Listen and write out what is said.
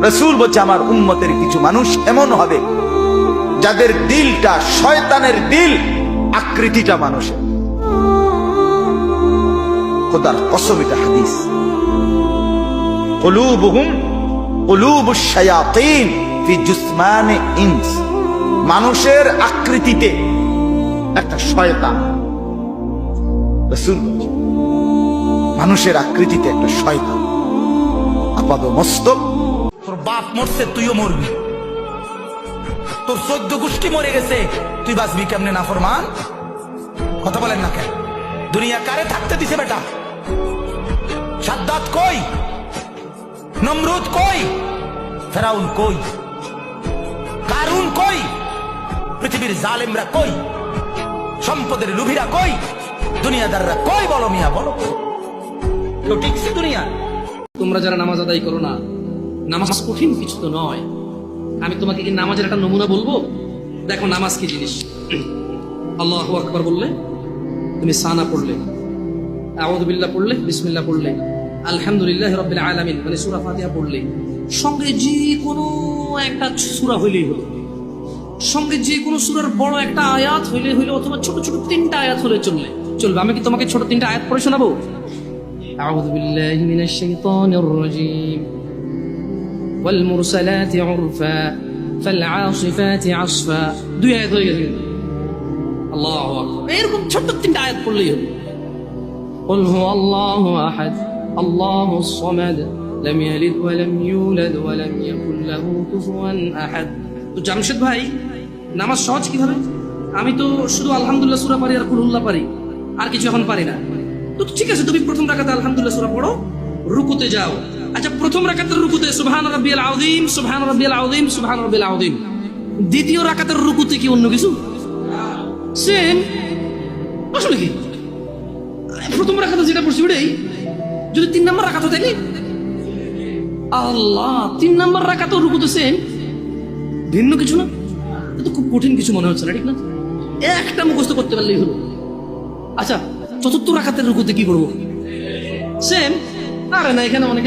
রাসূল বলছে আমার উম্মতের কিছু মানুষ এমন হবে যাদের দিলটা শয়তানের দিল, আকৃতিটা মানুষের। খোদার কসম, এটা হাদিস। কুলুবুহুম কুলুবুশ শায়াতিন ফি জুসমানি ইনস। মানুষের আকৃতিতে একটা শয়তান। রাসূল বলছেন মানুষের আকৃতিতে একটা শয়তান। আপাদ মস্তক। তোর বাপ মরছে, তুইও মরবি। তোর 14 গোষ্ঠী মরে গেছে, তুই বাঁচবি কেমনে নাফরমান? কথা বলেন না কেন? দুনিয়া কারে থাকতে দিছে বেটা? সাদ্দাত কই? নমরুদ কই? ফেরাউন কই? কারুন কই? পৃথিবীর জালেমরা কই? সম্পদের লুভিরা কই? দুনিয়াদাররা কই? বলো মিয়া, বলো। কেউ টিকছে দুনিয়া? তোমরা যারা নামাজ আদায় করো না, নামাজ কঠিন কিছু তো নয়। আমি তোমাকে কি নামাজের একটা নমুনা বলবো? দেখো নামাজ কি জিনিস। আল্লাহু আকবার বললে, তুমি সানা পড়লে, আউযু বিল্লাহ পড়লে, বিসমিল্লাহ পড়লে, আলহামদুলিল্লাহি রাব্বিল আলামিন মানে সূরা ফাতিহা পড়লে, সঙ্গে যে কোনো একটা সূরা হইলেই হলো, সঙ্গে যে কোনো সূরার বড় একটা আয়াত হইলে হইলো, অথবা ছোট ছোট 3টা আয়াত হলে চলবে। আমি কি তোমাকে ছোট 3টা আয়াত পড়ে শোনাবো? আউযু বিল্লাহি মিনাশ শাইতানির রাজীম। والمرسلات عرفا فالعاصفات عصفا। 2 আয়াত হয়ে গেছে। আল্লাহু আকবার। এরকম ছোট 3টা আয়াত পড়লেই হলো। قل هو الله احد الله الصمد لم يلد ولم يولد ولم يكن له كفوا احد। তো জামশেদ ভাই, নামাজ সহজ কিভাবে? আমি তো শুধু আলহামদুলিল্লাহ সূরা পারি আর কুলহুল্লাহ পারি, আর কিছু এখন পারি না। তো ঠিক আছে, তুমি প্রথম রাকাতে আলহামদুলিল্লাহ সূরা পড়ো, রুকুতে যাও। আচ্ছা, প্রথম রাকাতের রুকুতে সুবহান রাব্বিয়াল আযীম, সুবহান রাব্বিয়াল আযীম, সুবহান রাব্বিয়াল আযীম। দ্বিতীয় রাকাতের রুকুতে কি অন্য কিছু? সেম। আসলে কি প্রথম রাকাতে যেটা পড়ছি ওটাই, যদি 3 নাম্বার রাকাত হয় তাইলে আল্লাহ 3 নাম্বার রাকাতে রুকুতে সেম, ভিন্ন কিছু না। এটা খুব কঠিন কিছু মনে হচ্ছে না, ঠিক না? একটা মুখস্থ করতে পারলেই হলো। আচ্ছা, চতুর্থ রাকাতের রুকুতে কি করবো? সেম। আরে না, এখানে অনেকে